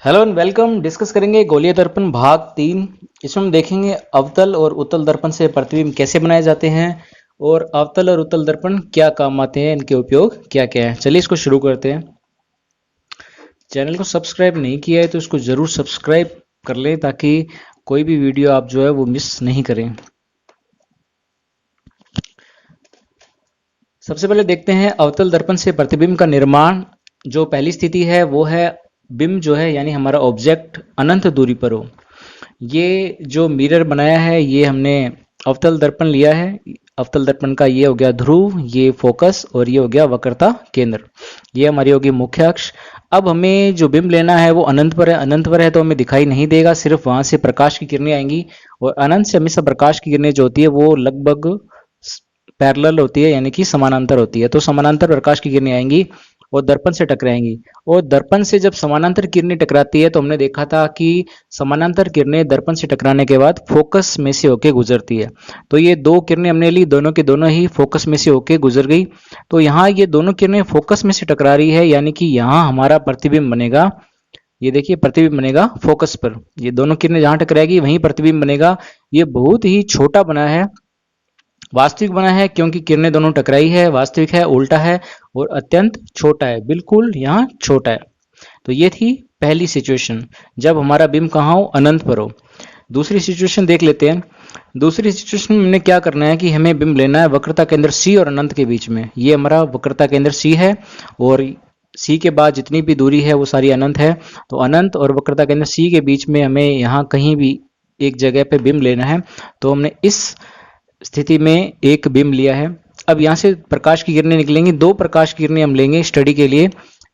Hello and welcome. Discuss करेंगे गोलीय दर्पण भाग 3। इसमें हम देखेंगे अवतल और उत्तल दर्पण से प्रतिबिंब कैसे बनाए जाते हैं और अवतल और उत्तल दर्पण क्या काम आते हैं, इनके उपयोग क्या क्या है। चलिए इसको शुरू करते हैं। चैनल को सब्सक्राइब नहीं किया है तो इसको जरूर सब्सक्राइब कर लें ताकि कोई भी वीडियो आप जो है वो मिस नहीं करें। सबसे पहले देखते हैं अवतल दर्पण से प्रतिबिंब का निर्माण। जो पहली स्थिति है वो है बिंब जो है यानी हमारा ऑब्जेक्ट अनंत दूरी पर हो। ये जो मिरर बनाया है ये हमने अवतल दर्पण लिया है। अवतल दर्पण का ये हो गया ध्रुव, ये फोकस और ये हो गया वक्रता केंद्र। ये हमारी होगी मुख्य अक्ष। अब हमें जो बिंब लेना है वो अनंत पर है। अनंत पर है तो हमें दिखाई नहीं देगा, सिर्फ वहां से प्रकाश की किरणें आएंगी और अनंत से हमेशा प्रकाश की किरणें जो होती है वो लगभग पैरेलल होती है यानी कि समानांतर होती है। तो समानांतर प्रकाश की किरणें आएंगी और दर्पण से टकराएंगी और दर्पण से जब समानांतर किरणें टकराती है तो हमने देखा था कि समानांतर किरणें दर्पण से टकराने के बाद फोकस में से होके गुजरती है। तो ये दो किरणें हमने ली, दोनों के दोनों ही फोकस में से होके गुजर गई। तो यहाँ ये दोनों किरणें फोकस में से टकरा रही है यानी कि यहाँ हमारा प्रतिबिंब बनेगा। ये देखिए प्रतिबिंब बनेगा फोकस पर। ये दोनों किरणें जहां टकराएगी वहीं प्रतिबिंब बनेगा। ये बहुत ही छोटा बना है, वास्तविक बना है क्योंकि किरणें दोनों टकराई है। वास्तविक है, उल्टा है और अत्यंत छोटा है, बिल्कुल यहाँ छोटा है। तो ये थी पहली सिचुएशन जब हमारा बिंब कहाँ हो, अनंत पर हो। दूसरी सिचुएशन देख लेते हैं। दूसरी सिचुएशन में हमने क्या करना है कि हमें बिंब लेना है वक्रता केंद्र सी और अनंत के बीच में। ये हमारा वक्रता केंद्र सी है और सी के बाद जितनी भी दूरी है वो सारी अनंत है। तो अनंत और वक्रता केंद्र सी के बीच में हमें यहाँ कहीं भी एक जगह पे बिंब लेना है। तो हमने इस स्थिति में एक बिंब लिया है। अब यहाँ से प्रकाश की किरणें निकलेंगी। दो प्रकाश की किरणें हम लेंगे स्टडी के लिए।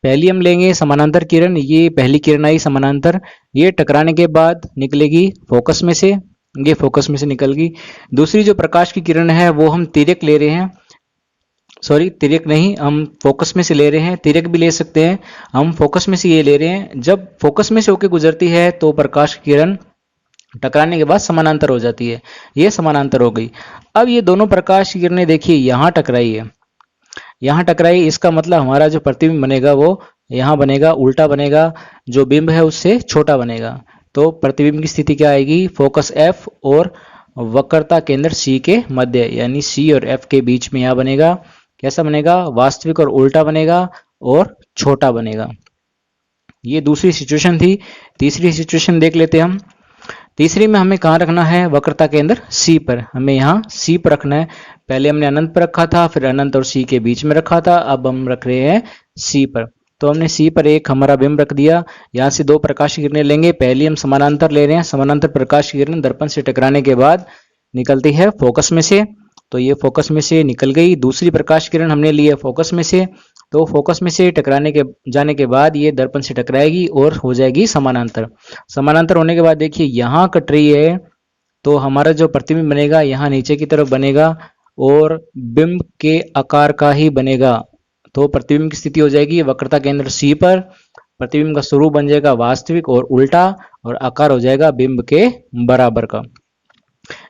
पहली हम लेंगे समानांतर किरण, ये पहली किरण आई समानांतर, ये टकराने के बाद निकलेगी फोकस में से, ये फोकस में से निकल गई। दूसरी जो प्रकाश की किरण है वो हम तिर्यक ले रहे हैं, सॉरी तिर्यक नहीं, हम फोकस में से ले रहे हैं। तिर्यक भी ले सकते हैं, हम फोकस में से ये ले रहे हैं। जब फोकस में से होकर गुजरती है तो प्रकाश की किरण टकराने के बाद समानांतर हो जाती है। ये समानांतर हो गई। अब ये दोनों प्रकाश की किरणें देखिए यहाँ टकराई है, यहाँ टकराई। इसका मतलब हमारा जो प्रतिबिंब बनेगा वो यहाँ बनेगा, उल्टा बनेगा, जो बिंब है उससे छोटा बनेगा। तो प्रतिबिंब की स्थिति क्या आएगी, फोकस एफ और वक्रता केंद्र सी के मध्य यानी सी और एफ के बीच में यहाँ बनेगा। कैसा बनेगा, वास्तविक और उल्टा बनेगा और छोटा बनेगा। ये दूसरी सिचुएशन थी। तीसरी सिचुएशन देख लेते हैं हम। तीसरी में हमें कहाँ रखना है, वक्रता केंद्र सी पर। हमें यहाँ सी पर रखना है। पहले हमने अनंत पर रखा था, फिर अनंत और सी के बीच में रखा था, अब हम रख रहे हैं सी पर। तो हमने सी पर एक हमारा बिंब रख दिया। यहाँ से दो प्रकाश की किरणें लेंगे। पहली हम समानांतर ले रहे हैं। समानांतर प्रकाश की किरण दर्पण से टकराने के बाद निकलती है फोकस में से, तो ये फोकस में से निकल गई। दूसरी प्रकाश किरण हमने ली है फोकस में से, तो फोकस में से टकराने के जाने के बाद ये दर्पण से टकराएगी और हो जाएगी समानांतर। समानांतर होने के बाद देखिए यहाँ कट रही है तो हमारा जो प्रतिबिंब बनेगा यहाँ नीचे की तरफ बनेगा और बिंब के आकार का ही बनेगा। तो प्रतिबिंब की स्थिति हो जाएगी वक्रता केंद्र सी पर। प्रतिबिंब का स्वरूप बन जाएगा वास्तविक और उल्टा और आकार हो जाएगा बिंब के बराबर का।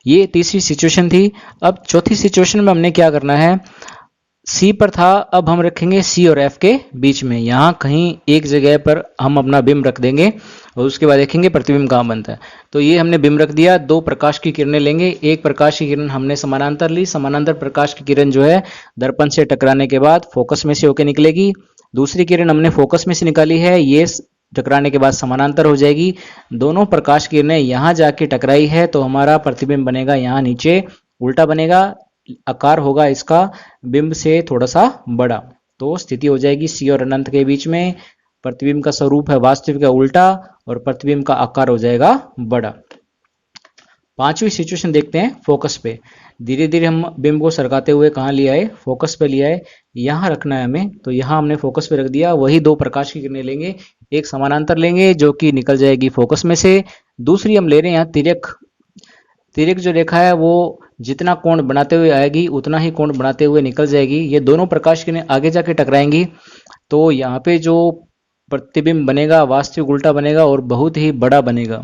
ये तीसरी सिचुएशन थी। अब चौथी सिचुएशन में हमने क्या करना है, सी पर था, अब हम रखेंगे सी और एफ के बीच में। यहाँ कहीं एक जगह पर हम अपना बिंब रख देंगे और उसके बाद देखेंगे प्रतिबिंब कहाँ बनता है। तो ये हमने बिंब रख दिया। दो प्रकाश की किरणें लेंगे। एक प्रकाश की किरण हमने समानांतर ली। समानांतर प्रकाश की किरण जो है दर्पण से टकराने के बाद फोकस में से होकर निकलेगी। दूसरी किरण हमने फोकस में से निकाली है, ये टकराने के बाद समानांतर हो जाएगी। दोनों प्रकाश की किरणें यहाँ जाके टकराई है तो हमारा प्रतिबिंब बनेगा यहाँ नीचे, उल्टा बनेगा। आकार होगा इसका बिंब से थोड़ा सा बड़ा। तो स्थिति हो जाएगी सी और अनंत के बीच में। प्रतिबिंब का स्वरूप है वास्तविक का उल्टा और प्रतिबिंब का आकार हो जाएगा बड़ा। पांचवी सिचुएशन देखते हैं फोकस पे। धीरे धीरे हम बिंब को सरकाते हुए कहाँ ले आए, फोकस पे ले आए। यहाँ रखना है हमें, तो यहाँ हमने फोकस पे रख दिया। वही दो प्रकाश की किरणें लेंगे। एक समानांतर लेंगे जो कि निकल जाएगी फोकस में से। दूसरी हम ले रहे हैं यहाँ तिर्यक। तिर्यक जो रेखा है वो जितना कोण बनाते हुए आएगी उतना ही कोण बनाते हुए निकल जाएगी। ये दोनों प्रकाश किरणें आगे जाके टकराएंगी तो यहाँ पे जो प्रतिबिंब बनेगा वास्तविक उल्टा बनेगा और बहुत ही बड़ा बनेगा।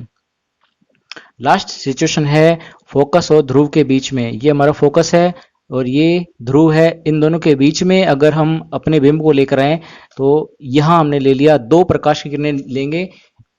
लास्ट सिचुएशन है फोकस और ध्रुव के बीच में। ये हमारा फोकस है और ये ध्रुव है। इन दोनों के बीच में अगर हम अपने बिंब को लेकर आए तो यहाँ हमने ले लिया, दो प्रकाश की किरणें लेंगे।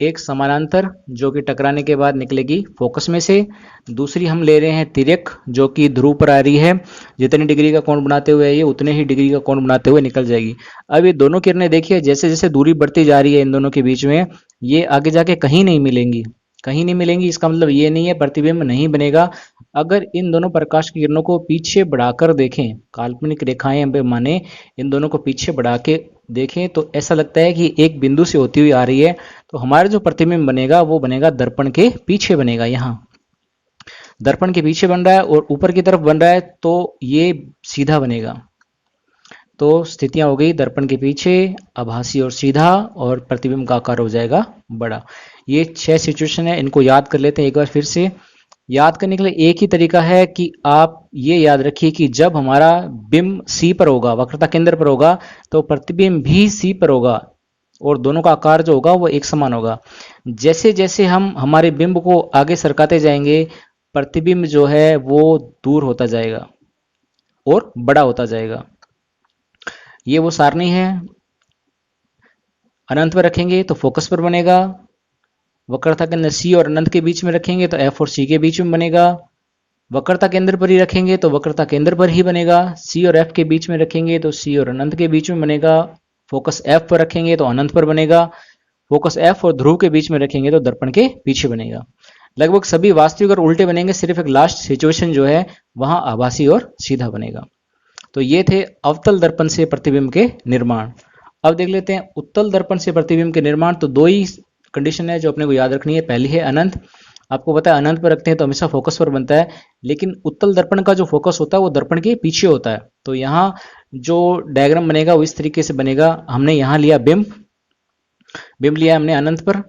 एक समानांतर जो कि टकराने के बाद निकलेगी फोकस में से, दूसरी हम ले रहे हैं तिर्यक जो कि ध्रुव पर आ रही है, जितनी डिग्री का कोण बनाते हुए ये उतने ही डिग्री का कोण बनाते हुए निकल जाएगी। अब ये दोनों किरणें देखिए जैसे जैसे दूरी बढ़ती जा रही है इन दोनों के बीच में, ये आगे जाके कहीं नहीं मिलेंगी, कहीं नहीं मिलेंगी। इसका मतलब ये नहीं है प्रतिबिंब नहीं बनेगा। अगर इन दोनों प्रकाश की किरणों को पीछे बढ़ाकर देखें, काल्पनिक रेखाएं माने इन दोनों को पीछे बढ़ा के देखें तो ऐसा लगता है कि एक बिंदु से होती हुई आ रही है। तो हमारा जो प्रतिबिंब बनेगा वो बनेगा दर्पण के पीछे बनेगा। यहाँ दर्पण के पीछे बन रहा है और ऊपर की तरफ बन रहा है तो ये सीधा बनेगा। तो स्थितियां हो गई दर्पण के पीछे, आभासी और सीधा, और प्रतिबिंब का आकार हो जाएगा बड़ा। ये 6 सिचुएशन है, इनको याद कर लेते हैं एक बार फिर से। याद करने के लिए एक ही तरीका है कि आप ये याद रखिए कि जब हमारा बिंब सी पर होगा, वक्रता केंद्र पर होगा, तो प्रतिबिंब भी सी पर होगा और दोनों का आकार जो होगा वो एक समान होगा। जैसे जैसे हम हमारे बिंब को आगे सरकाते जाएंगे, प्रतिबिंब जो है वो दूर होता जाएगा और बड़ा होता जाएगा। ये वो सारणी है। अनंत पर रखेंगे तो फोकस पर बनेगा, वक्रता केंद्र सी और अनंत के बीच में रखेंगे तो एफ और सी के बीच में बनेगा, वक्रता केंद्र पर ही रखेंगे तो वक्रता केंद्र पर ही बनेगा, सी और एफ के बीच में रखेंगे तो सी और अनंत के बीच में बनेगा, फोकस एफ पर रखेंगे तो अनंत पर बनेगा, फोकस एफ और ध्रुव के बीच में रखेंगे तो दर्पण के पीछे बनेगा। लगभग सभी वास्तविक और उल्टे बनेंगे, सिर्फ एक लास्ट सिचुएशन जो है वहां आभासी और सीधा बनेगा। तो ये थे अवतल दर्पण से प्रतिबिंब के निर्माण। अब देख लेते हैं उत्तल दर्पण से प्रतिबिंब के निर्माण। तो दो ही कंडीशन है जो अपने को याद रखनी है। पहली है अनंत। आपको पता है अनंत पर रखते हैं तो हमेशा फोकस पर बनता है, लेकिन उत्तल दर्पण का जो फोकस होता है वो दर्पण के पीछे होता है। तो यहाँ जो डायग्राम बनेगा वो इस तरीके से बनेगा। हमने यहाँ लिया बिंब, बिंब लिया हमने अनंत पर,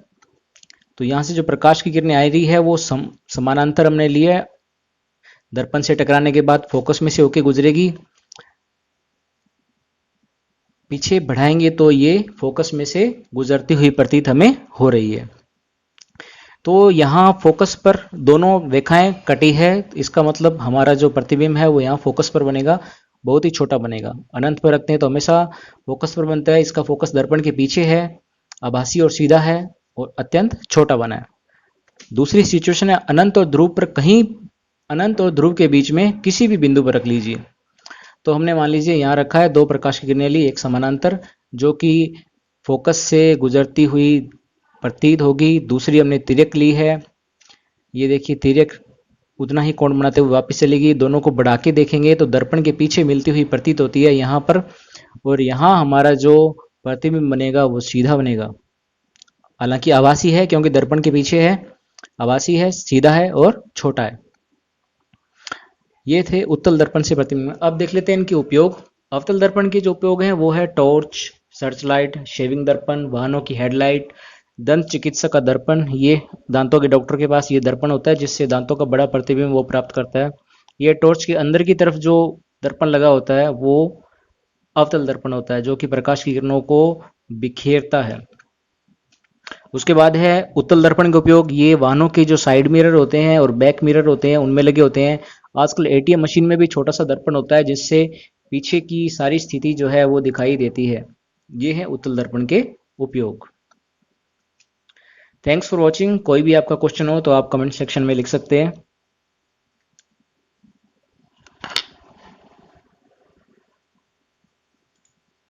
तो यहाँ से जो प्रकाश की किरणें आ रही है वो समानांतर हमने लिया, दर्पण से टकराने के बाद फोकस में से होके गुजरेगी, पीछे बढ़ाएंगे तो ये फोकस में से गुजरती हुई प्रतीत हमें हो रही है। तो यहाँ फोकस पर दोनों रेखाएं कटी है, इसका मतलब हमारा जो प्रतिबिंब है वो यहाँ फोकस पर बनेगा, बहुत ही छोटा बनेगा। अनंत पर रखते हैं तो हमेशा फोकस पर बनता है, इसका फोकस दर्पण के पीछे है, आभासी और सीधा है और अत्यंत छोटा बना है। दूसरी सिचुएशन है अनंत और ध्रुव पर, कहीं अनंत और ध्रुव के बीच में किसी भी बिंदु पर रख लीजिए। तो हमने मान लीजिए यहाँ रखा है, दो प्रकाश की किरणें ली, एक समानांतर जो कि फोकस से गुजरती हुई प्रतीत होगी, दूसरी हमने तिर्यक ली है। ये देखिए तिर्यक उतना ही कोण बनाते हुए वापस चलेगी। दोनों को बढ़ा के देखेंगे तो दर्पण के पीछे मिलती हुई प्रतीत होती है यहाँ पर, और यहाँ हमारा जो प्रतिबिंब बनेगा वो सीधा बनेगा। हालांकि आभासी है क्योंकि दर्पण के पीछे है, आभासी है, सीधा है और छोटा है। ये थे उत्तल दर्पण से प्रतिबिंब। अब देख लेते हैं इनके उपयोग। अवतल दर्पण के जो उपयोग हैं वो है टॉर्च, सर्च लाइट, शेविंग दर्पण, वाहनों की हेडलाइट, दंत चिकित्सक का दर्पण। ये दांतों के डॉक्टर के पास ये दर्पण होता है जिससे दांतों का बड़ा प्रतिबिंब वो प्राप्त करता है। ये टॉर्च के अंदर की तरफ जो दर्पण लगा होता है वो अवतल दर्पण होता है जो कि प्रकाश की किरणों को बिखेरता है। उसके बाद है उत्तल दर्पण का उपयोग। ये वाहनों के जो साइड मिरर होते हैं और बैक मिरर होते हैं उनमें लगे होते हैं। आजकल एटीएम मशीन में भी छोटा सा दर्पण होता है जिससे पीछे की सारी स्थिति जो है वो दिखाई देती है। ये है उत्तल दर्पण के उपयोग। Thanks for watching. कोई भी आपका क्वेश्चन हो तो आप कमेंट सेक्शन में लिख सकते हैं।